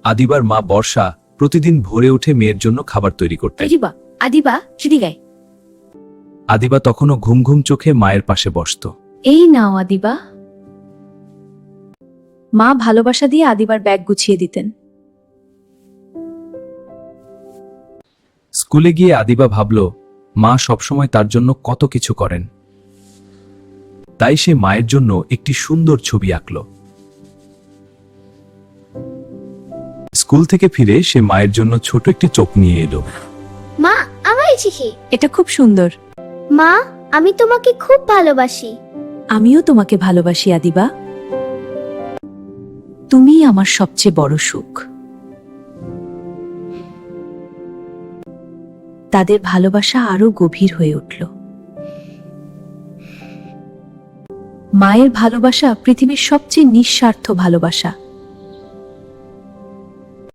আদিবার মা বর্ষা প্রতিদিন ভোরে উঠে মেয়ের জন্য খাবার তৈরি করতেন। আদিবা সেদিকে। আদিবা তখনও ঘুম ঘুম চোখে মায়ের পাশে বসত। এই নাও আদিবা। মা ভালোবাসা দিয়ে আদিবার ব্যাগ গুছিয়ে দিতেন। স্কুলে গিয়ে আদিবা ভাবল মা সবসময় তার জন্য কত কিছু করেন। তাই সে মায়ের জন্য একটি সুন্দর ছবি আঁকল। স্কুল থেকে ফিরে সে মায়ের জন্য ছোট একটি চোখ নিয়ে এলো। মা, আমার এই চিঠি। এটা খুব সুন্দর। মা, আমি তোমাকে খুব ভালোবাসি। আমিও তোমাকে ভালোবাসি আদিবা। তুমিই আমার সবচেয়ে বড় সুখ। তাদের ভালোবাসা আরো গভীর হয়ে উঠল। মায়ের ভালোবাসা পৃথিবীর সবচেয়ে নিঃস্বার্থ ভালোবাসা।